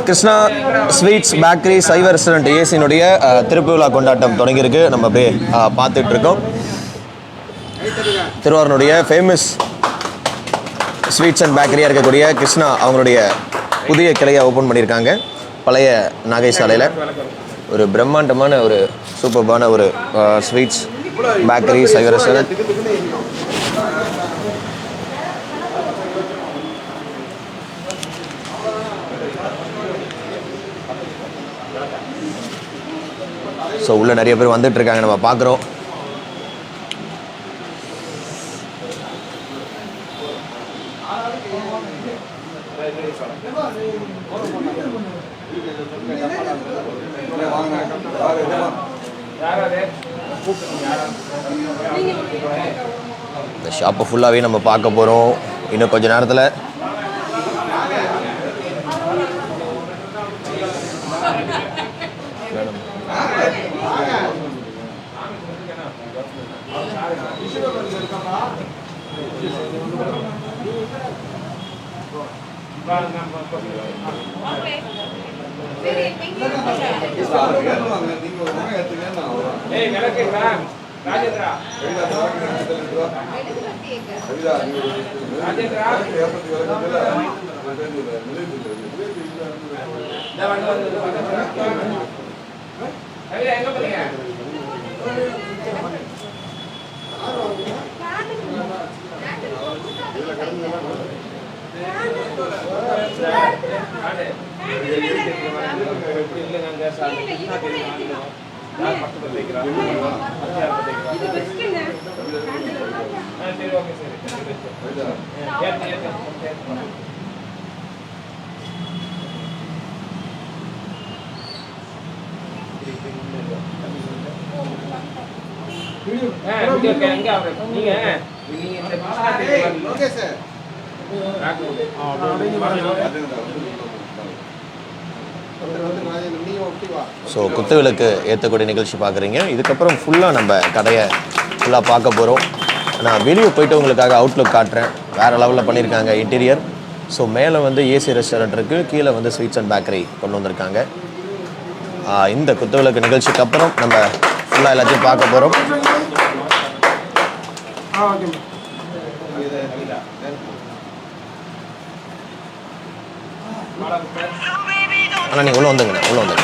Krishna sweets bakery சைவ restaurant ஏசியினுடைய திருப்பி விழா கொண்டாட்டம் தொடங்கியிருக்கு. நம்ம அப்படியே பார்த்துட்டு இருக்கோம். திருவாரூருடைய ஃபேமஸ் ஸ்வீட்ஸ் அண்ட் பேக்கரியாக இருக்கக்கூடிய கிருஷ்ணா அவங்களுடைய புதிய கிளையை ஓப்பன் பண்ணியிருக்காங்க. பழைய நாகை சாலையில் ஒரு பிரம்மாண்டமான ஒரு சூப்பர்பான ஒரு ஸ்வீட்ஸ் பேக்கரி சைவ ரெஸ்டாரண்ட். ஸோ உள்ளே நிறைய பேர் வந்துட்டு இருக்காங்க, நம்ம பார்க்குறோம். இந்த ஷாப்பை ஃபுல்லாகவே நம்ம பார்க்க போகிறோம் இன்னும் கொஞ்சம் நேரத்தில். ஸோ குத்துவிளக்கு ஏற்றக்கூடிய நிகழ்ச்சி பார்க்குறீங்க. இதுக்கப்புறம் ஃபுல்லாக நம்ம கடையை ஃபுல்லாக பார்க்க போகிறோம். நான் வெளியே போயிட்டு உங்களுக்காக அவுட்லுக் காட்டுறேன். வேறு லெவலில் பண்ணியிருக்காங்க இன்டீரியர். ஸோ மேலே வந்து ஏசி ரெஸ்டாரண்ட் இருக்குது, கீழே வந்து ஸ்வீட்ஸ் அண்ட் பேக்கரி கொண்டு வந்திருக்காங்க. இந்த குத்துவிளக்கு நிகழ்ச்சிக்கு அப்புறம் நம்ம ஃபுல்லாக எல்லாத்தையும் பார்க்க போகிறோம். ஆனால் நீங்கள் உள்ளே வந்துங்க, உள்ளே வந்துங்க.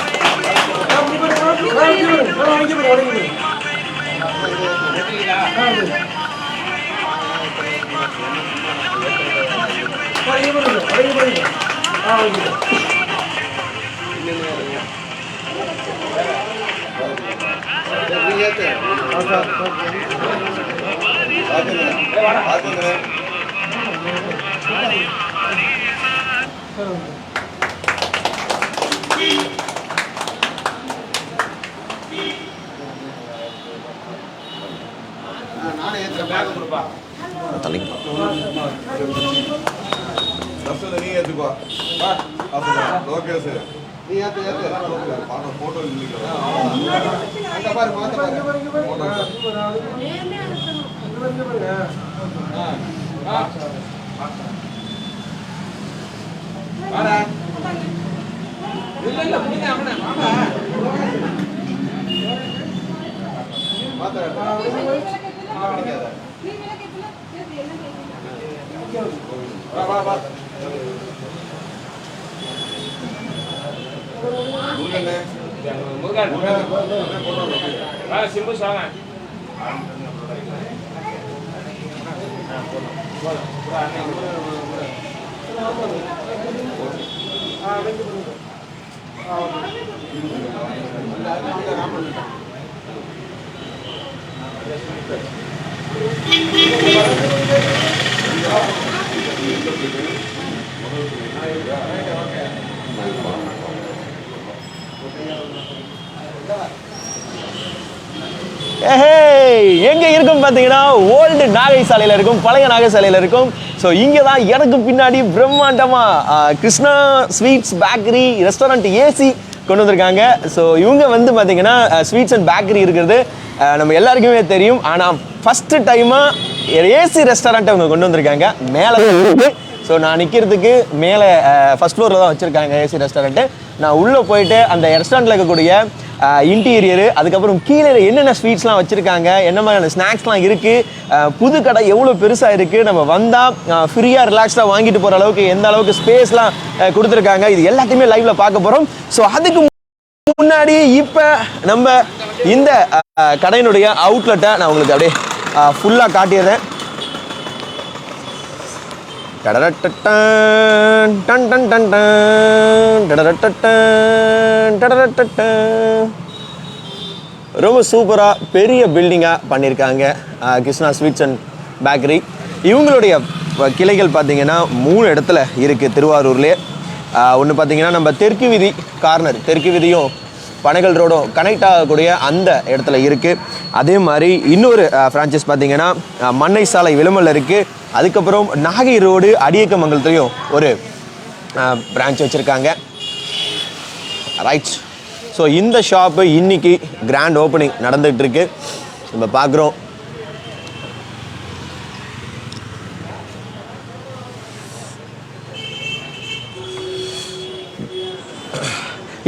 எங்கே இருக்கும் பார்த்தீங்கன்னா ஓல்டு நாகை சாலையில் இருக்கும், பழைய நாகை சாலையில் இருக்கும். ஸோ இங்கே தான் எனக்கு பின்னாடி பிரம்மாண்டமாக Krishna sweets bakery restaurant AC கொண்டு வந்திருக்காங்க. ஸோ இவங்க வந்து பார்த்தீங்கன்னா ஸ்வீட்ஸ் அண்ட் பேக்கரி இருக்கிறது நம்ம எல்லாருக்குமே தெரியும். ஆனால் ஃபஸ்ட்டு டைமாக ஏசி ரெஸ்டாரண்ட் அவங்க கொண்டு வந்திருக்காங்க. மேலே ஸோ நான் நிற்கிறதுக்கு மேலே ஃபர்ஸ்ட் ஃப்ளோரில் தான் வச்சுருக்காங்க ஏசி ரெஸ்டாரண்ட்டு. நான் உள்ளே போயிட்டு அந்த ரெஸ்டாரண்ட்டில் இருக்கக்கூடிய இன்டீரியரு, அதுக்கப்புறம் கீழே என்னென்ன ஸ்வீட்ஸ்லாம் வச்சுருக்காங்க, என்ன மாதிரியான ஸ்நாக்ஸ்லாம் இருக்குது, புது கடை எவ்வளோ பெருசாக இருக்குது, நம்ம வந்தால் ஃப்ரீயாக ரிலாக்ஸ்டாக வாங்கிட்டு போகிற அளவுக்கு எந்த அளவுக்கு ஸ்பேஸ்லாம் கொடுத்துருக்காங்க, இது எல்லாத்தையுமே லைவ்ல பார்க்க போகிறோம். ஸோ அதுக்கு முன்னாடி இப்போ நம்ம இந்த கடையினுடைய அவுட்லெட்டை நான் உங்களுக்கு அப்படியே ஃபுல்லாக காட்டிடுறேன். ரொம்ப சூப்பராக பெரிய பில்டிங்காக பண்ணியிருக்காங்க கிருஷ்ணா ஸ்வீட்ஸ் அண்ட் பேக்கரி. இவங்களுடைய கிளைகள் பார்த்தீங்கன்னா 3 இடத்துல இருக்குது திருவாரூர்லேயே. ஒன்று பார்த்தீங்கன்னா நம்ம தெற்கு வீதி கார்னர், தெற்கு வீதியும் பனைகள் ரோடும் கனெக்ட் ஆகக்கூடிய அந்த இடத்துல இருக்குது. அதே மாதிரி இன்னொரு ஃப்ரான்ச்சைஸ் பார்த்தீங்கன்னா மண்ணை சாலை விளம்பரில் இருக்குது. அதுக்கப்புறம் நாகை ரோடு அடியக்கமங்கலத்துலேயும் ஒரு பிரான்ச் வச்சுருக்காங்க. ரைட். ஸோ இந்த ஷாப்பு இன்னைக்கு கிராண்ட் ஓப்பனிங் நடந்துகிட்ருக்கு, நம்ம பார்க்குறோம்.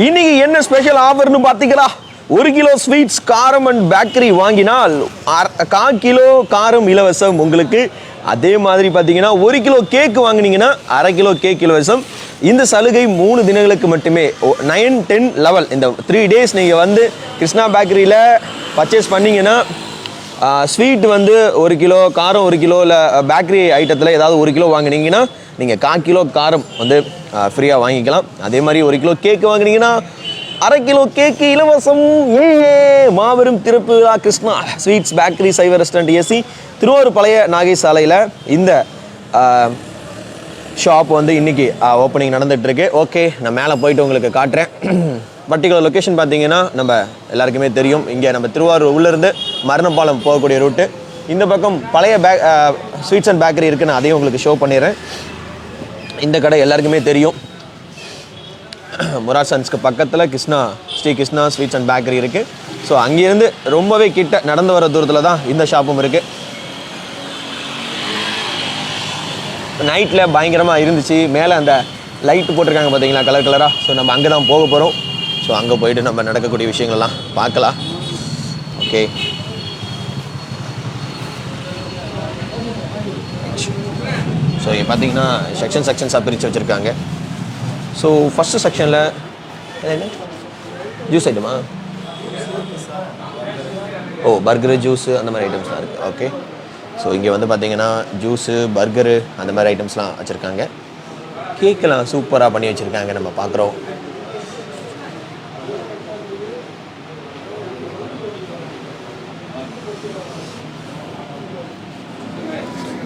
இன்னைக்கு என்ன ஸ்பெஷல் ஆஃபர்னு பார்த்தீங்களா? 1 கிலோ ஸ்வீட்ஸ் காரம் அண்ட் பேக்கரி வாங்கினால் 1/4 கிலோ காரம் இலவசம் உங்களுக்கு. அதே மாதிரி பார்த்தீங்கன்னா 1 கிலோ கேக் வாங்கினீங்கன்னா 1/2 கிலோ கேக் இலவசம். இந்த சலுகை 3 தினங்களுக்கு மட்டுமே, 9, 10, 11 இந்த 3 days நீங்கள் வந்து கிருஷ்ணா பேக்கரியில் பர்ச்சேஸ் பண்ணிங்கன்னா ஸ்வீட் வந்து 1 கிலோ, காரம் 1 கிலோ, இல்லை பேக்கரி ஐட்டத்தில் ஏதாவது 1 கிலோ வாங்கினீங்கன்னா நீங்கள் 1/4 கிலோ காரம் வந்து ஃப்ரீயாக வாங்கிக்கலாம். அதே மாதிரி 1 கிலோ கேக்கு வாங்கினீங்கன்னா 1/2 கிலோ கேக்கு இலவசம். மாபெரும் திறப்பு கிருஷ்ணா ஸ்வீட்ஸ் பேக்கரி சைவர் ரெஸ்டாரண்ட் ஏசி திருவாரூர் பழைய நாகை சாலையில் இந்த ஷாப் வந்து இன்றைக்கி ஓப்பனிங் நடந்துகிட்ருக்கு. ஓகே, நான் மேலே போயிட்டு உங்களுக்கு காட்டுறேன். பர்டிகுலர் லொக்கேஷன் பார்த்தீங்கன்னா நம்ம எல்லாருக்குமே தெரியும். இங்கே நம்ம திருவாரூர் உள்ளேருந்து மரணப்பாலம் போகக்கூடிய ரூட்டு. இந்த பக்கம் பழைய ஸ்வீட்ஸ் அண்ட் பேக்கரி இருக்குது, நான் அதையும் உங்களுக்கு ஷோ பண்ணிடுறேன். இந்த கடை எல்லாருக்குமே தெரியும். முராசன்ஸ்க்கு பக்கத்தில் Sri Krishna sweets and bakery இருக்குது. ஸோ அங்கேருந்து ரொம்பவே கிட்ட நடந்து வர தூரத்தில் தான் இந்த ஷாப்பும் இருக்குது. நைட்டில் பயங்கரமாக இருந்துச்சு. மேலே அந்த லைட்டு போட்டிருக்காங்க பார்த்தீங்களா, கலர் கலராக. ஸோ நம்ம அங்கே தான் போக போகிறோம். ஸோ அங்கே போயிட்டு நம்ம நடக்கக்கூடிய விஷயங்கள்லாம் பார்க்கலாம். ஓகே, ஸோ இங்கே பார்த்தீங்கன்னா செக்ஷன்ஸாக பிரித்து வச்சுருக்காங்க. ஸோ ஃபஸ்ட்டு செக்ஷனில் என்ன ஜூஸ் ஐட்டமா? பர்கரு, ஜூஸு அந்த மாதிரி ஐட்டம்ஸ்லாம் இருக்குது. ஓகே, ஸோ இங்கே வந்து பார்த்தீங்கன்னா ஜூஸு, பர்கரு அந்த மாதிரி ஐட்டம்ஸ்லாம் வச்சுருக்காங்க. கேக்கெல்லாம் சூப்பராக பண்ணி வச்சுருக்காங்க, நம்ம பார்க்குறோம்.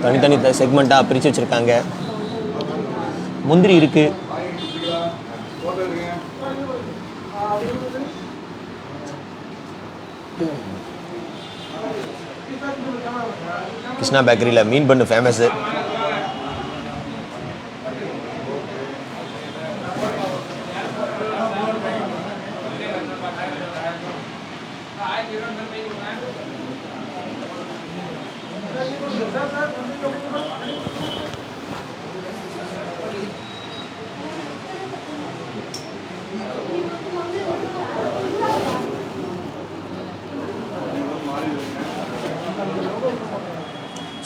தனித்தனி செக்மெண்ட்டாக பிரித்து வச்சுருக்காங்க. முந்திரி இருக்குது. கிருஷ்ணா பேக்கரியில் மீன் பண்ணு ஃபேமஸ்ஸு.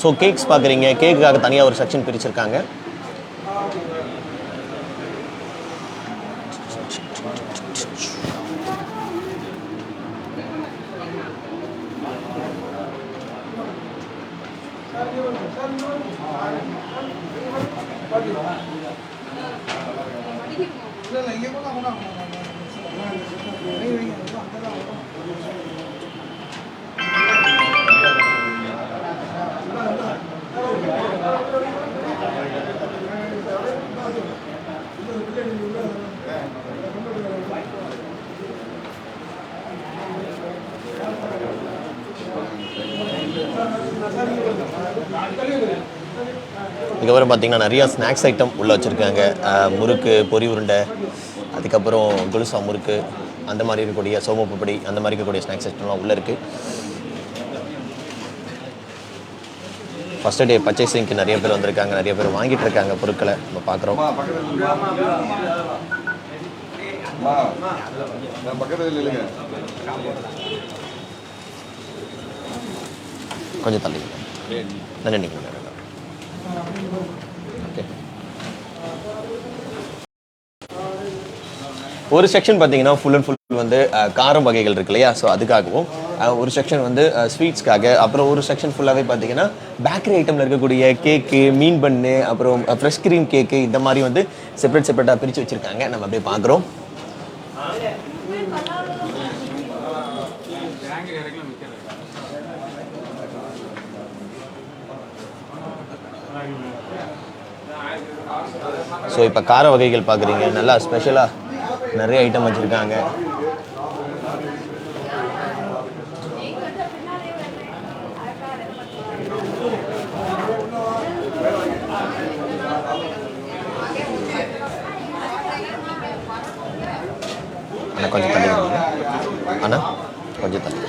ஸோ கேக்ஸ் பார்க்குறீங்க, கேக்குக்காக தனியாக ஒரு செக்ஷன் பிரிச்சிருக்காங்க. இதுக்கப்புறம் பார்த்தீங்கன்னா நிறையா ஸ்நாக்ஸ் ஐட்டம் உள்ளே வச்சுருக்காங்க. முறுக்கு, பொரி உருண்டை, அதுக்கப்புறம் குலுசா முறுக்கு, அந்த மாதிரி இருக்கக்கூடிய சோமப்பப்படி, அந்த மாதிரி இருக்கக்கூடிய ஸ்நாக்ஸ் ஐட்டம்லாம் உள்ளே இருக்குது. ஃபஸ்ட்டு டே பர்ச்சேசிங்க்கு நிறைய பேர் வந்திருக்காங்க, நிறைய பேர் வாங்கிட்டு இருக்காங்க பொருட்களை நம்ம பார்க்குறோம். கொஞ்சம் தள்ளி நினைக்கிறேன். ஓகே, ஒரு செக்ஷன் பார்த்தீங்கன்னா ஃபுல் அண்ட் ஃபுல் வந்து காரம் வகைகள் இருக்கு இல்லையா, ஸோ அதுக்காகவும் ஒரு செக்ஷன் வந்து ஸ்வீட்ஸ்க்காக, அப்புறம் ஒரு செக்ஷன் ஃபுல்லாகவே பார்த்தீங்கன்னா பேக்கரி ஐட்டமில் இருக்கக்கூடிய கேக்கு, மீன் பண்ணு, அப்புறம் ஃப்ரெஷ் க்ரீம் கேக்கு, இந்த மாதிரி வந்து செப்பரேட்டாக பிரித்து வச்சுருக்காங்க. நம்ம அப்படியே பார்க்குறோம். ஸோ இப்போ கார வகைகள் பார்க்குறீங்க, நல்லா ஸ்பெஷலாக நிறைய ஐட்டம் வச்சுருக்காங்க. அண்ணா கொஞ்சம் தள்ளி வாங்க அண்ணா, கொஞ்சம் தள்ளி.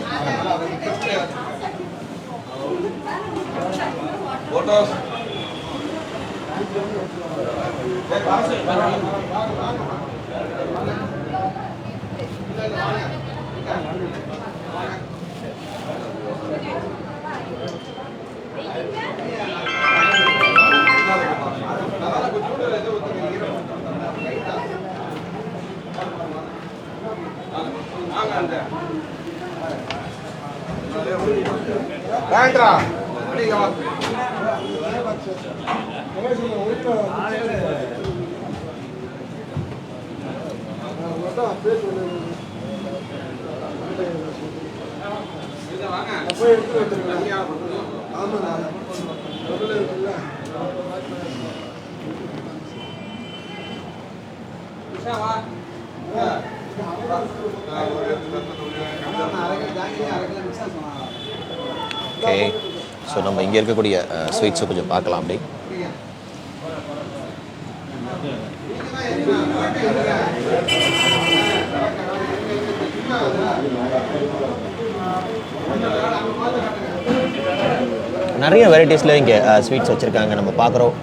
ஓகே, ஸோ நம்ம இங்கே இருக்கக்கூடிய ஸ்வீட்ஸை கொஞ்சம் பார்க்கலாம். அப்படி நிறைய வெரைட்டிஸில் இங்கே ஸ்வீட்ஸ் வச்சுருக்காங்க, நம்ம பார்க்குறோம்.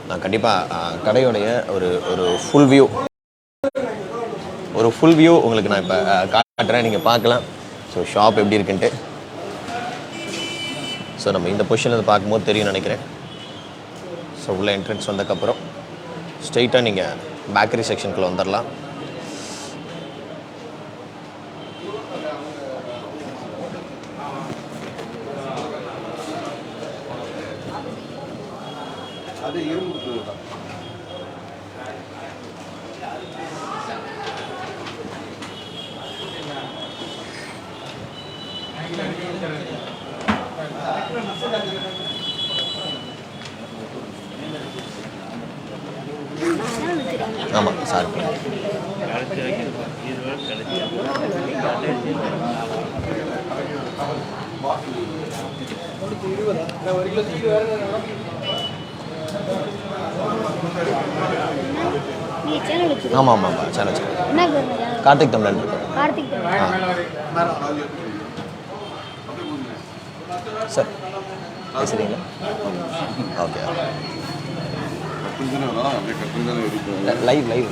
நான் கண்டிப்பாக கடையோடைய ஒரு ஃபுல் வியூ உங்களுக்கு நான் இப்போ காட்டுறேன், நீங்கள் பார்க்கலாம். ஸோ ஷாப் எப்படி இருக்குன்ட்டு ஸோ நம்ம இந்த பொசிஷனில் பார்க்கும்போது தெரியும் நினைக்கிறேன். ஸோ உள்ள என்ட்ரன்ஸ் வந்ததுக்கப்புறம் ஸ்ட்ரெயிட்டாக நீங்கள் பேக்கரி செக்ஷனுக்குள்ளே வந்துடலாம். அது இரும்பு ஆமாம் சார். ஆமாம் ஆமாம் சேனல் கார்த்திக் தமிழன். சார் பேசுகிறீங்களா? Okay, live.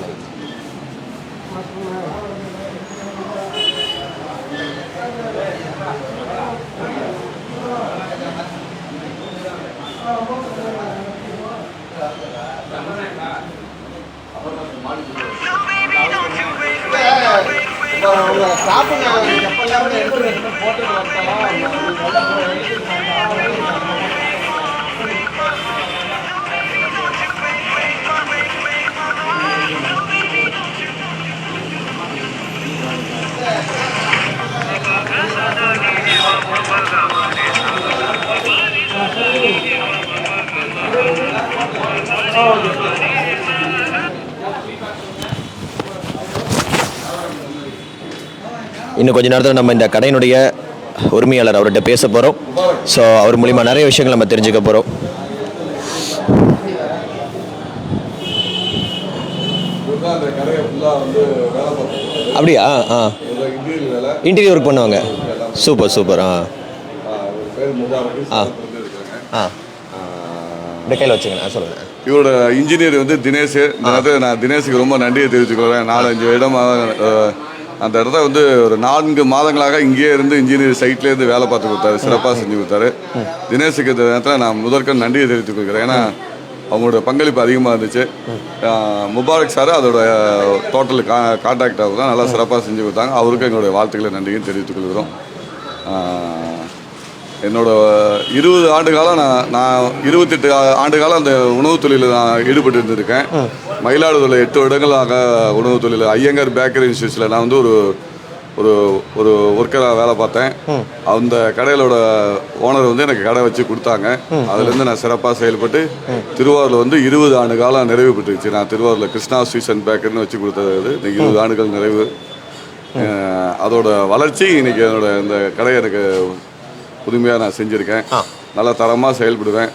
இன்னும் கொஞ்ச நேரத்தில் நம்ம இந்த கடையினுடைய உரிமையாளர் அவர்கிட்ட பேச போகிறோம். ஸோ அவர் மூலிமா நிறைய விஷயங்கள் நம்ம தெரிஞ்சுக்க போகிறோம். அப்படியா? இன்டீரியர் ஒர்க் பண்ணுவாங்க. Super super. இந்த கையில் வச்சுங்க. சொல்லுங்கள். இவரோட இன்ஜினியர் வந்து தினேஷ். இந்த நேரத்தில் நான் தினேஷுக்கு ரொம்ப நன்றியை தெரிவிச்சுக்கிறேன். 4-5 இடம் அந்த இடத்த வந்து ஒரு 4 மாதங்களாக இங்கேயே இருந்து இன்ஜினியர் சைட்லேருந்து வேலை பார்த்து கொடுத்தாரு, சிறப்பாக செஞ்சு கொடுத்தாரு. தினேஷுக்கு இந்த நேரத்தில் நான் முதற்கண் நன்றியை தெரிவித்துக் கொள்கிறேன். ஏன்னா அவங்களோட பங்களிப்பு அதிகமாக இருந்துச்சு. முபாரக் சார் அதோட டோட்டல் கான்ட்ராக்டாக தான் நல்லா சிறப்பாக செஞ்சு கொடுத்தாங்க. அவருக்கு எங்களுடைய வாழ்த்துக்களை நன்றியும் தெரிவித்துக் கொள்கிறோம். என்னோட 20 ஆண்டு காலம் நான் 28 ஆண்டு காலம் அந்த உணவு தொழிலில் நான் ஈடுபட்டு இருந்திருக்கேன். மயிலாடுதுறையில் 8 வருடங்களாக உணவு தொழில் ஐயங்கார் பேக்கரி இன்ஸ்டியூஷனில் நான் வந்து ஒரு ஒரு ஒர்க்கராக வேலை பார்த்தேன். அந்த கடையிலோட ஓனர் வந்து எனக்கு கடை வச்சு கொடுத்தாங்க. அதுலேருந்து நான் சிறப்பாக செயல்பட்டு திருவாரூரில் வந்து 20 ஆண்டு காலம் நிறைவு பெற்றுச்சு. நான் திருவாரூரில் கிருஷ்ணா ஸ்வீட்ஸ் அண்ட் பேக்கரின்னு வச்சு கொடுத்தது இந்த 20 ஆண்டுகள் நிறைவு. அதோட வளர்ச்சி இன்றைக்கி என்னோட இந்த கடையை எனக்கு புதுமையாக நான் செஞ்சுருக்கேன். நல்லா தரமாக செயல்படுவேன்.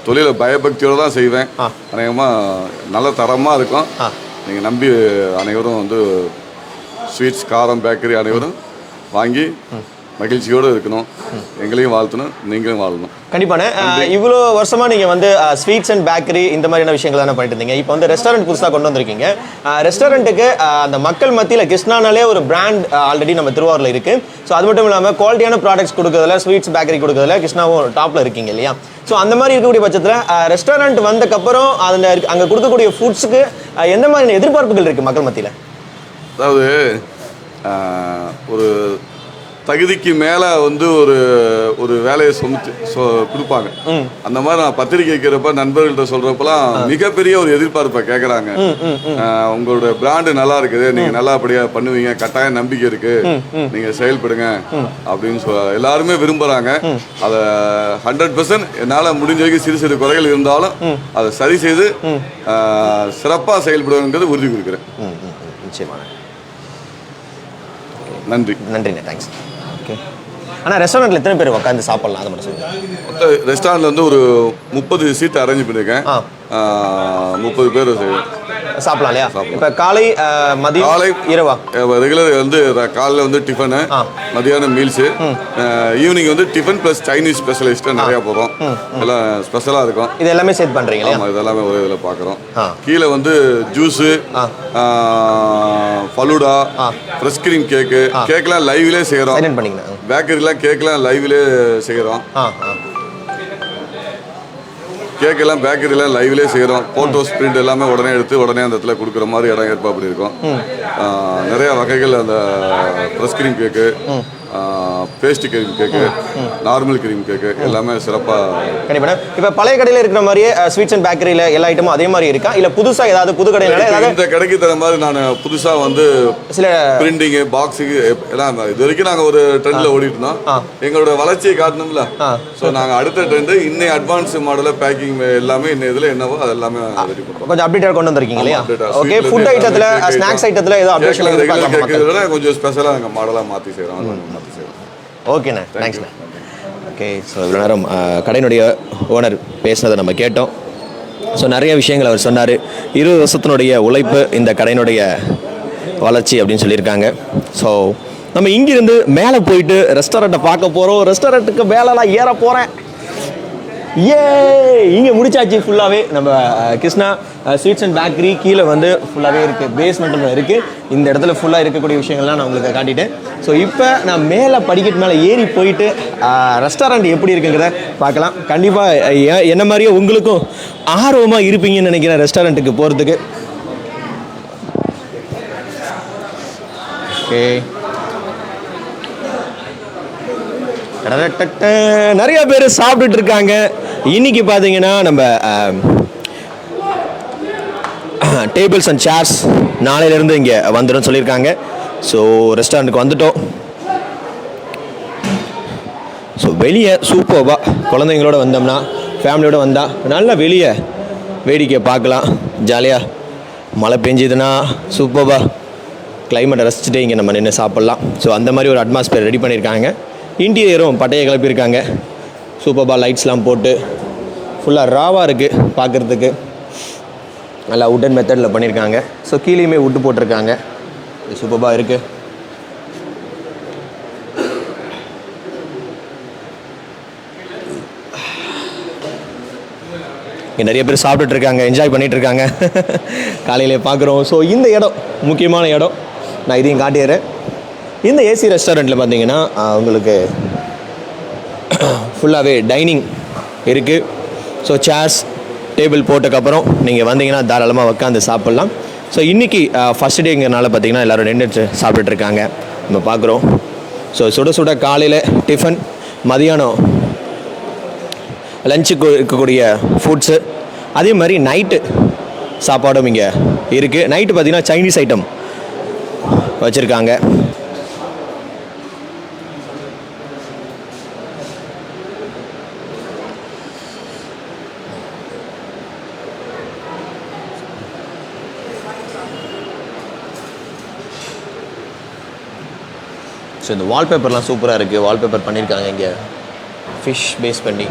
தொழிலை பயபக்தியோடு தான் செய்வேன். அநேகமாக நல்ல தரமாக இருக்கும். நீங்கள் நம்பி அனைவரும் வந்து ஸ்வீட்ஸ் காரம் பேக்கரி அனைவரும் வாங்கி மகிழ்ச்சியோடு இருக்கணும். எங்களையும் வாழ்த்தணும், நீங்களும் வாழணும். கண்டிப்பான. இவ்வளோ வருஷமாக நீங்கள் வந்து ஸ்வீட்ஸ் அண்ட் பேக்கரி இந்த மாதிரியான விஷயங்கள் தானே பண்ணிட்டு இருந்தீங்க. இப்போ வந்து ரெஸ்டாரண்ட் புதுசாக கொண்டு வந்திருக்கீங்க. ரெஸ்டாரண்ட்டுக்கு அந்த மக்கள் மத்தியில் கிருஷ்ணானாலே ஒரு பிராண்ட் ஆல்ரெடி நம்ம திருவாரூரில் இருக்குது. ஸோ அது மட்டும் இல்லாமல் குவாலிட்டியான ப்ராடக்ட்ஸ் கொடுக்குறதுல, ஸ்வீட்ஸ் பேக்கரி கொடுக்குறதுல கிருஷ்ணாவும் டாப்பில் இருக்கீங்க இல்லையா? ஸோ அந்த மாதிரி இருக்கக்கூடிய பட்சத்தில் ரெஸ்டாரண்ட் வந்தக்கப்புறம் அதில் அங்கே கொடுக்கக்கூடிய ஃபுட்ஸுக்கு எந்த மாதிரியான எதிர்பார்ப்புகள் இருக்குது மக்கள் மத்தியில்? அதாவது ஒரு தகுதிக்கு மேலே வந்து ஒரு வேலையை கொடுப்பாங்க. அந்த மாதிரி நான் பத்திரிக்கை வைக்கிறப்ப நண்பர்கள்ட்ட சொல்கிறப்பெல்லாம் மிகப்பெரிய ஒரு எதிர்பார்ப்பை கேட்குறாங்க. உங்களோட பிராண்டு நல்லா இருக்குது, நீங்கள் நல்லபடியாக பண்ணுவீங்க, கட்டாய நம்பிக்கை இருக்குது, நீங்கள் செயல்படுங்க அப்படின்னு எல்லாருமே விரும்புகிறாங்க. அதை 100% என்னால் முடிஞ்ச வரைக்கும் சிறு சிறு குறைகள் இருந்தாலும் அதை சரி செய்து சிறப்பாக செயல்படுங்கிறது உறுதி கொடுக்குறேன். நிச்சயமாக. நன்றி. நன்றிண்ணே, தேங்க்ஸ். ஓகே. ஆனால் ரெஸ்டாரண்ட்டில் எத்தனை பேர் உட்காந்து சாப்பிட்லாம், அதை மட்டும் சொல்லுங்கள். ரெஸ்டாரண்ட்டில் வந்து ஒரு 30 சீட் அரேஞ்ச் பண்ணியிருக்கேன். 30 பேர் சாப்பிடலாம் இல்லையா? இப்போ காலை மதியம் காலை இரவா ரெகுலர் வந்து காலையில் வந்து டிஃபனு, மதியானம் மீல்ஸு, ஈவினிங் வந்து டிஃபன் ப்ளஸ் சைனீஸ் ஸ்பெஷலிஸ்ட்டு நிறையா போகிறோம். எல்லாம் ஸ்பெஷலாக இருக்கும். இது எல்லாமே சேர்த்து பண்ணுறீங்களா? ஆமாம், இதெல்லாமே ஒரு இதில் பார்க்குறோம். கீழே வந்து ஜூஸு, ஃபலூடா, ஃப்ரெஷ் கிரீம் கேக்கெலாம் லைவ்லேயே செய்கிறோம். பேக்கரிலாம் கேக்கெலாம் லைவ்லேயே செய்கிறோம். கேக்கெல்லாம் பேக்கரிலாம் லைவ்லேயே செய்கிறோம். ஃபோட்டோஸ் பிரிண்ட் எல்லாமே உடனே எடுத்து உடனே அந்த இடத்துல கொடுக்குற மாதிரி இடம் ஏற்பாடு பண்ணியிருக்கோம். நிறையா வகைகள் அந்த ஃப்ரெஷ் கிரீம் கேக்கு, பேஸ்ட் கிரீம் கேக்கு, நார்மல் கிரீம் கேக்கு எல்லாமே சிறப்பாக. கண்டிப்பாக. இப்போ பழைய கடையில் இருக்கிற மாதிரியே ஸ்வீட்ஸ் அண்ட் பேக்கரியில் எல்லா ஐட்டமும் அதே மாதிரி இருக்கா, இல்லை புதுசாக ஏதாவது புது கடையில் இந்த கடைக்கு தர மாதிரி நான் புதுசாக வந்து சில பிரிண்டிங்கு பாக்ஸுக்கு எல்லாம் இது வரைக்கும் நாங்கள் ஒரு ட்ரெண்டில் ஓடிட்டு இருந்தோம். எங்களோட வளர்ச்சியை காட்டணும்ல. ஸோ நாங்கள் அடுத்த ட்ரெண்டு இன்னும் அட்வான்ஸ் மாடலில் பேக்கிங் எல்லாமே இன்னும் இதில் என்னவோ அது எல்லாமே ரெடி பண்ணுறோம். கொஞ்சம் அப்டேட்டாக கொண்டு வந்திருக்கீங்க இல்லையா? ஓகே. ஃபுட் ஐட்டத்தில், ஸ்நாக்ஸ் ஐட்டத்தில் ஏதோ அப்டேஷன் கேட்குறதுல கொஞ்சம் ஸ்பெஷலாக நாங்கள் மாடலாக மாற்றி செய்கிறோம். ஓகேண்ணே, தேங்க்ஸ்ண்ணே. ஓகே. ஸோ இவ்வளோ நேரம் கடையினுடைய ஓனர் பேசினதை நம்ம கேட்டோம். ஸோ நிறைய விஷயங்கள் அவர் சொன்னார். 20 வருஷத்தினுடைய உழைப்பு இந்த கடையினுடைய வளர்ச்சி அப்படின்னு சொல்லியிருக்காங்க. ஸோ நம்ம இங்கிருந்து மேலே போயிட்டு ரெஸ்டாரண்ட்டை பார்க்க போகிறோம். ரெஸ்டாரண்ட்டுக்கு மேலெலாம் ஏற போகிறேன். இங்கே முடிச்சாச்சு. ஃபுல்லாகவே நம்ம கிருஷ்ணா ஸ்வீட்ஸ் அண்ட் பேக்கரி கீழே வந்து ஃபுல்லாகவே இருக்குது, பேஸ்மெண்ட்டில் இருக்குது. இந்த இடத்துல ஃபுல்லாக இருக்கக்கூடிய விஷயங்கள்லாம் நான் உங்களுக்கு காட்டிட்டேன். ஸோ இப்போ நான் மேலே படிக்கட்டு மேலே ஏறி போயிட்டு ரெஸ்டாரண்ட் எப்படி இருக்குங்கிறத பார்க்கலாம். கண்டிப்பாக என்ன மாதிரியே உங்களுக்கும் ஆர்வமாக இருப்பீங்கன்னு நினைக்கிறேன் ரெஸ்டாரண்ட்டுக்கு போகிறதுக்கு. ஓகே. நிறைய பேர் சாப்பிட்டுட்டு இருக்காங்க. இன்னைக்கு பார்த்தீங்கன்னா நம்ம டேபிள்ஸ் அண்ட் சேர்ஸ் நாளையிலேருந்து இங்கே வந்துடும் சொல்லியிருக்காங்க. ஸோ ரெஸ்டாரண்ட்டுக்கு வந்துட்டோம். ஸோ வெளியே சூப்பர்வா குழந்தைங்களோட வந்தோம்னா, ஃபேமிலியோடு வந்தால் நல்லா வெளியே வேடிக்கை பார்க்கலாம். ஜாலியாக மழை பெஞ்சுதுன்னா சூப்பர்வா கிளைமேட்டை ரசிச்சுட்டு இங்கே நம்ம நின்று சாப்பிட்லாம். ஸோ அந்த மாதிரி ஒரு அட்மாஸ்பியர் ரெடி பண்ணியிருக்காங்க. இன்டீரியரும் பட்டையை கிளப்பியிருக்காங்க. சூப்பர்பா லைட்ஸ்லாம் போட்டு ஃபுல்லாக ராவாக இருக்குது பார்க்குறதுக்கு. நல்லா உட்டன் மெத்தடில் பண்ணியிருக்காங்க. ஸோ கீழேயுமே உட்டு போட்டிருக்காங்க. சூப்பர்பாக இருக்குது. இங்கே நிறைய பேர் சாப்பிட்டுட்டு இருக்காங்க, என்ஜாய் பண்ணிகிட்டு இருக்காங்க. காலையிலே பார்க்குறோம். ஸோ இந்த இடம் முக்கியமான இடம், நான் இதையும் காட்டிடுறேன். இந்த ஏசி ரெஸ்டாரண்ட்டில் பார்த்தீங்கன்னா உங்களுக்கு ஃபுல்லாகவே டைனிங் இருக்குது. ஸோ சேர்ஸ் டேபிள் போட்டதுக்கப்புறம் நீங்கள் வந்தீங்கன்னா தாராளமாக உட்காந்து சாப்பிட்லாம். ஸோ இன்றைக்கி ஃபஸ்ட் டேங்கிறனால பார்த்தீங்கன்னா எல்லோரும் நின்றுட்டு சாப்பிட்டுட்ருக்காங்க, நம்ம பார்க்குறோம். ஸோ சுட சுட காலையில் டிஃபன், மதியானம் லஞ்சுக்கு இருக்கக்கூடிய ஃபுட்ஸு, அதே மாதிரி நைட்டு சாப்பாடும் இங்கே இருக்குது. நைட்டு பார்த்திங்கன்னா சைனீஸ் ஐட்டம் வச்சுருக்காங்க. ஸோ இந்த வால்பேப்பர்லாம் சூப்பராக இருக்குது. வால்பேப்பர் பண்ணியிருக்காங்க இங்கே ஃபிஷ் பேஸ் பண்ணி.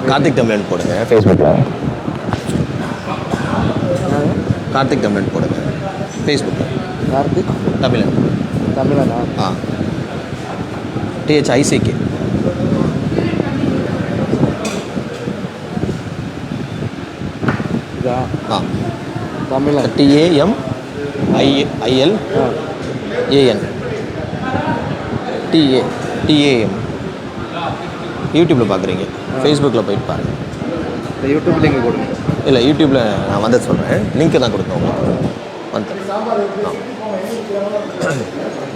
கார்த்திக் தமிழன் போடுங்க ஃபேஸ்புக்கில். கார்த்திக் தமிழன் போடுங்க ஃபேஸ்புக்கில். கார்த்திக் தமிழன். தமிழனா? THICK. இதா தமிழன். TAMILAN TAM. யூடியூப்பில் பார்க்குறீங்க, ஃபேஸ்புக்கில் போயிட்டு பாருங்கள். இந்த யூடியூப் லிங்க் கொடுங்க. இல்லை, யூடியூப்பில் நான் வந்து சொல்கிறேன், லிங்க்கு தான் கொடுத்தேன் உங்களுக்கு. வந்து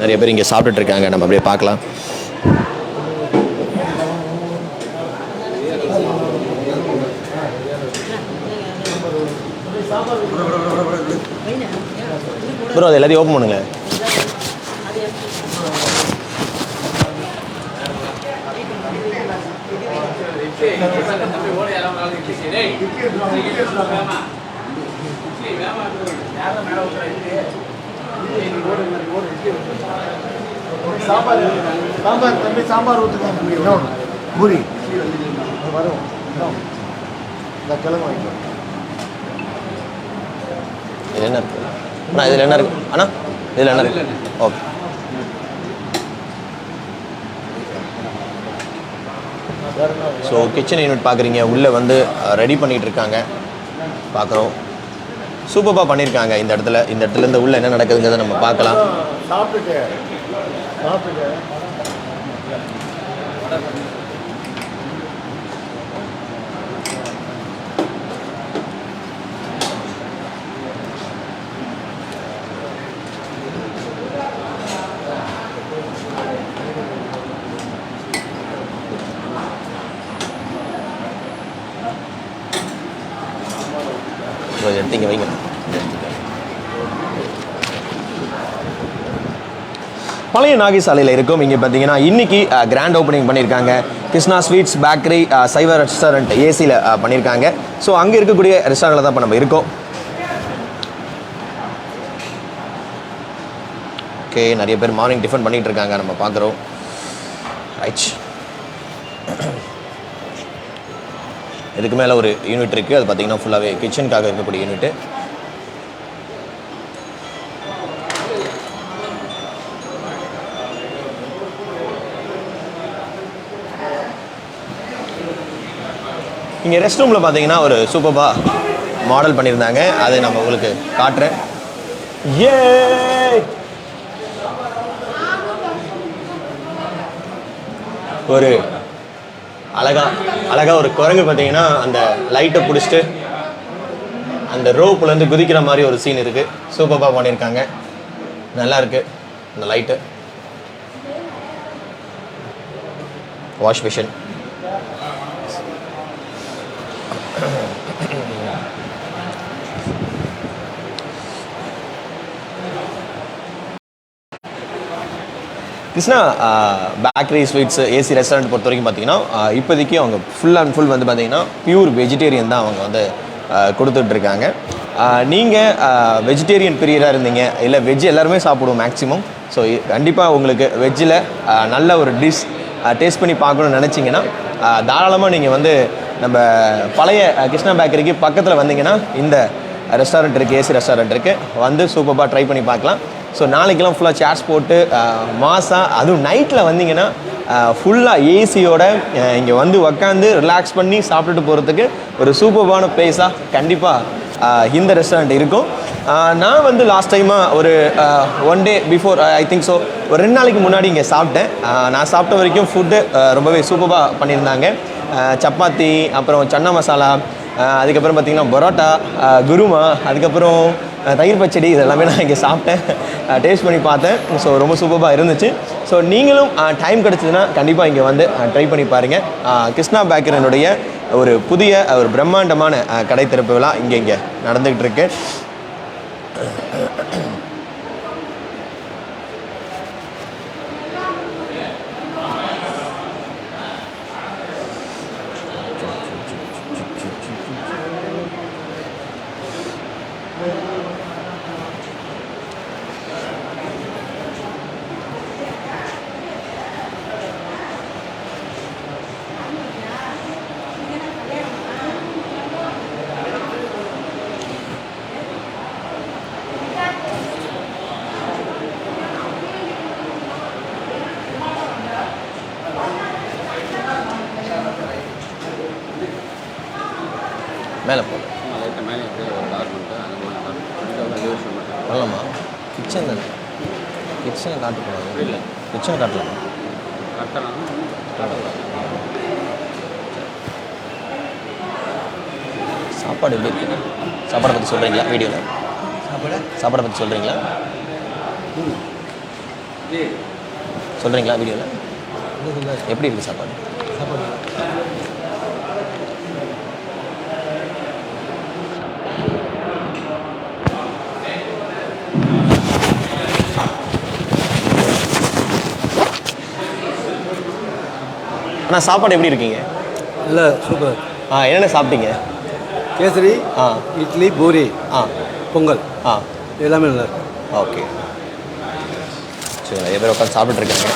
நிறைய பேர் இங்கே சாப்பிட்டுட்ருக்காங்க, நம்ம அப்படியே பார்க்கலாம். ப்ரோ அது எல்லாத்தையும் ஓப்பன் பண்ணுங்க. சாம்பார் தம்பி, சாம்பார் ஊற்றுங்க. பூரி வரும். இந்த கிழங்கு வாங்கிக்கலாம். இதில் என்ன இருக்குது அண்ணா? இதில் என்ன இருக்குது அண்ணா? இதில் என்ன இருக்குது? ஓகே. ஸோ கிச்சன் யூனிட் பார்க்குறீங்க, உள்ளே வந்து ரெடி பண்ணிகிட்டு இருக்காங்க, பார்க்குறோம். சூப்பராக பண்ணியிருக்காங்க இந்த இடத்துல. இந்த இடத்துலேருந்து உள்ளே என்ன நடக்குதுங்கிறத நம்ம பார்க்கலாம். சாப்பிட்டுட்டு எடுத்து இங்கே வைங்க. பழைய நாகை சாலையில் இருக்கும். இங்கே பார்த்தீங்கன்னா இன்றைக்கி கிராண்ட் ஓப்பனிங் பண்ணியிருக்காங்க. கிருஷ்ணா ஸ்வீட்ஸ் பேக்கரி சைவ ரெஸ்டாரண்ட் ஏசியில் பண்ணியிருக்காங்க. ஸோ அங்கே இருக்கக்கூடிய ரெஸ்டாரண்ட்டில் தான் இப்போ நம்ம இருக்கோம். ஓகே, நிறைய பேர் மார்னிங் டிஃபன் பண்ணிகிட்டு இருக்காங்க, நம்ம பார்க்குறோம். ரைட், இதுக்கு மேலே ஒரு யூனிட் இருக்குது. அது பார்த்திங்கன்னா ஃபுல்லாகவே கிச்சனுக்காக இருக்கக்கூடிய யூனிட்டு. இங்கே ரெஸ்ட் ரூமில் பார்த்தீங்கன்னா ஒரு சூப்பராக மாடல் பண்ணியிருந்தாங்க, அதை நம்ம உங்களுக்கு காட்டுறேன். ஏ ஒரு அழகா ஒரு குரங்கு பார்த்தீங்கன்னா அந்த லைட்டை பிடிச்சிட்டு அந்த ரோப்புலேருந்து குதிக்கிற மாதிரி ஒரு சீன் இருக்குது. சூப்பராக பண்ணியிருக்காங்க, நல்லா இருக்குது. அந்த light, wash machine, Krishna bakery sweets AC restaurant பொறுத்த வரைக்கும் பார்த்தீங்கன்னா இப்போதைக்கு அவங்க ஃபுல் அண்ட் ஃபுல் வந்து பார்த்தீங்கன்னா பியூர் வெஜிடேரியன் தான் அவங்க வந்து கொடுத்துட்ருக்காங்க. நீங்கள் வெஜிடேரியன் பிரியராக இருந்தீங்க, இல்லை வெஜ் எல்லாருமே சாப்பிடுவோம் மேக்ஸிமம். ஸோ கண்டிப்பாக உங்களுக்கு வெஜ்ஜில் நல்ல ஒரு டிஷ் டேஸ்ட் பண்ணி பார்க்கணுன்னு நினச்சிங்கன்னா தாராளமாக நீங்கள் வந்து நம்ம பழைய கிருஷ்ணா பேக்கரிக்கு பக்கத்தில் வந்தீங்கன்னா இந்த ரெஸ்டாரண்ட் இருக்குது, ஏசி ரெஸ்டாரண்ட் இருக்குது, வந்து சூப்பராக ட்ரை பண்ணி பார்க்கலாம். ஸோ நாளைக்கெல்லாம் ஃபுல்லாக சேர்ஸ் போட்டு மாசாக, அதுவும் நைட்டில் வந்தீங்கன்னா ஃபுல்லாக ஏசியோட இங்கே வந்து உக்காந்து ரிலாக்ஸ் பண்ணி சாப்பிட்டுட்டு போகிறதுக்கு ஒரு சூப்பரான பிளேஸாக கண்டிப்பாக இந்த ரெஸ்டாரண்ட் இருக்கும். நான் வந்து லாஸ்ட் டைமாக ஒரு 1 day before I think so ஒரு 2 நாளைக்கு முன்னாடி இங்கே சாப்பிட்டேன். நான் சாப்பிட்ட வரைக்கும் ஃபுட்டு ரொம்பவே சூப்பராக பண்ணியிருந்தாங்க. சப்பாத்தி, அப்புறம் சன்னா மசாலா, அதுக்கப்புறம் பார்த்திங்கன்னா பரோட்டா, குருமா, அதுக்கப்புறம் தயிர் பச்சடி, இதெல்லாமே நான் இங்கே சாப்பிட்டேன், டேஸ்ட் பண்ணி பார்த்தேன். ஸோ ரொம்ப சூப்பராக இருந்துச்சு. ஸோ நீங்களும் டைம் கிடச்சிதுன்னா கண்டிப்பாக இங்கே வந்து ட்ரை பண்ணி பாருங்கள். கிருஷ்ணா பேக்கரினுடைய ஒரு புதிய ஒரு பிரம்மாண்டமான கடை திறப்பு விழா இங்கே நடந்துக்கிட்டு இருக்கு. மேலே போகலாம் வரலாமா? கிச்சன் தானே, கிச்சனை காட்டக்கூடாது. இல்லை, கிச்சனை காட்டலாமா? சாப்பாடு எப்படி இருக்குது? சாப்பாடை பற்றி சொல்கிறீங்களா வீடியோவில்? சாப்பாடை பற்றி சொல்கிறீங்களா வீடியோவில்? எப்படி இருக்குது சாப்பாடு? அண்ணா சாப்பாடு எப்படி இருக்கீங்க? இல்லை, சூப்பர். என்னென்ன சாப்பிட்டீங்க? கேசரி, இட்லி, பூரி, பொங்கல், எல்லாமே நல்லா இருக்கு. ஓகே, சரி. நிறைய பேர் உட்காந்து சாப்பிட்டுருக்காங்க.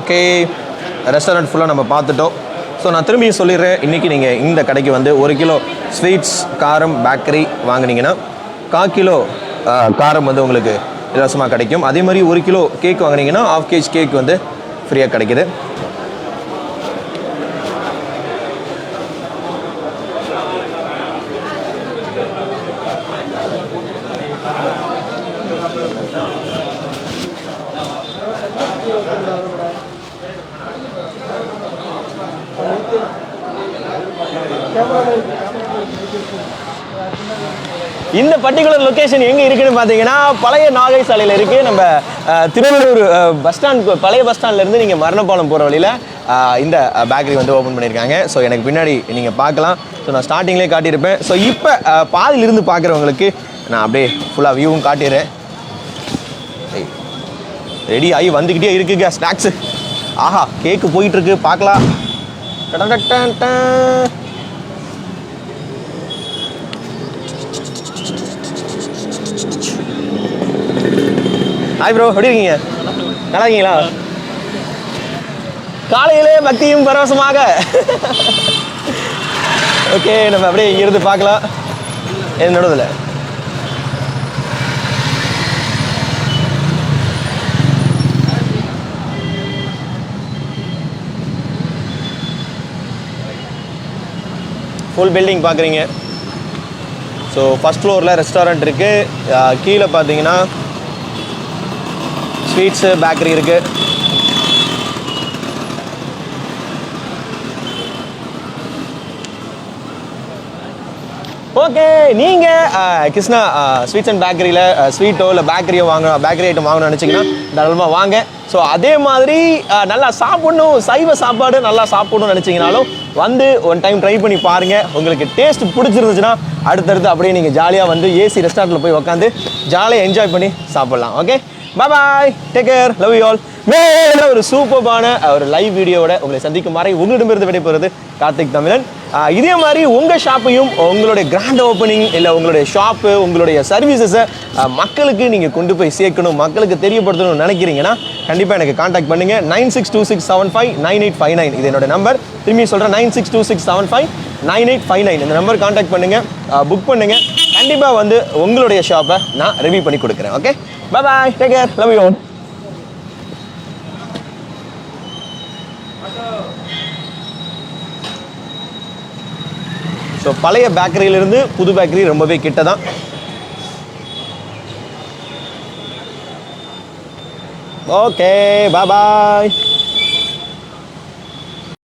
ஓகே, ரெஸ்டாரண்ட் ஃபுல்லாக நம்ம பார்த்துட்டோம். ஸோ நான் திரும்பி சொல்லிடுறேன், இன்றைக்கி நீங்கள் இந்த கடைக்கு வந்து 1 கிலோ ஸ்வீட்ஸ் காரம் பேக்கரி வாங்கினீங்கன்னா 1/4 கிலோ காரம் வந்து உங்களுக்கு இலவசமாக கிடைக்கும். அதே மாதிரி 1 கிலோ கேக் வாங்கினீங்கன்னா 1/2 kg கேக் வந்து ஃப்ரீயாக கிடைக்குது. இந்த பர்டிகுலர் லொக்கேஷன் எங்கே இருக்குதுன்னு பார்த்தீங்கன்னா பழைய நாகை சாலையில் இருக்குது. நம்ம திருவள்ளூர் பஸ் ஸ்டாண்ட், பழைய பஸ் ஸ்டாண்ட்லேருந்து நீங்கள் மரணப்பாலம் போகிற வழியில் இந்த பேக்கரி வந்து ஓப்பன் பண்ணியிருக்காங்க. ஸோ எனக்கு பின்னாடி நீங்கள் பார்க்கலாம். ஸோ நான் ஸ்டார்டிங்லேயே காட்டியிருப்பேன். ஸோ இப்போ பாதியிலிருந்து பார்க்குறவங்களுக்கு நான் அப்படியே ஃபுல்லாக வியூவும் காட்டிடுறேன். ரெடி ஆகி வந்துக்கிட்டே இருக்குங்க ஸ்நாக்ஸு. ஆஹா, கேக்கு போயிட்டுருக்கு, பார்க்கலாம். ஹாய் ப்ரோ, எப்படி இருக்கீங்க? நல்லா இருக்கீங்களா? காலையிலே பக்தியும் பரவசமாக. ஓகே, நம்ம அப்படியே இங்கிருந்து பார்க்கலாம். என்னோடதுல ஃபுல் பில்டிங் பார்க்குறீங்க. ஸோ ஃபஸ்ட் ஃப்ளோரில் ரெஸ்டாரண்ட் இருக்குது. கீழே பார்த்தீங்கன்னா ஸ்வீட்ஸு பேக்கரி இருக்குது. ஓகே, நீங்கள் கிருஷ்ணா ஸ்வீட்ஸ் அண்ட் பேக்கரியில் ஸ்வீட்டோ இல்லை பேக்கரி ஐட்டம் வாங்கணும்னு நினச்சிங்கன்னா தாராளமாக வாங்க. ஸோ அதே மாதிரி நல்லா சாப்பிடணும், சைவ சாப்பாடு நல்லா சாப்பிடணும்னு நினச்சிங்கனாலும் வந்து ஒன் டைம் ட்ரை பண்ணி பாருங்கள். உங்களுக்கு டேஸ்ட் பிடிச்சிருந்துச்சுன்னா அடுத்தடுத்து அப்படியே நீங்கள் ஜாலியாக வந்து ஏசி ரெஸ்டாரண்ட்டில் போய் உட்காந்து ஜாலியாக என்ஜாய் பண்ணி சாப்பிட்லாம். Okay, bye, take care, love you all. மேலே ஒரு சூப்பர்பான ஒரு லைவ் வீடியோவோட உங்களை சந்திக்கும் வரை உங்களிடமிருந்து விடைபெறுவது கார்த்திக் தமிழன். இதே மாதிரி உங்கள் ஷாப்பையும் உங்களுடைய கிராண்ட் ஓப்பனிங் இல்லை உங்களுடைய ஷாப்பு உங்களுடைய சர்வீசஸை மக்களுக்கு நீங்கள் கொண்டு போய் சேர்க்கணும், மக்களுக்கு தெரியப்படுத்தணும்னு நினைக்கிறீங்கன்னா கண்டிப்பாக எனக்கு காண்டாக்ட் பண்ணுங்கள். 9626759859 இது என்னோட நம்பர். திரும்பி சொல்கிறேன், 9626759859 இந்த நம்பர் காண்டாக்ட் பண்ணுங்கள், புக் பண்ணுங்கள். கண்டிப்பாக வந்து உங்களுடைய ஷாப்பை நான் ரிவ்யூ பண்ணி கொடுக்குறேன். Okay, bye, take care, love you. So பழைய பேக்கரியிலிருந்து புது பேக்கரி ரொம்பவே கிட்ட தான். ஓகே, பாய்.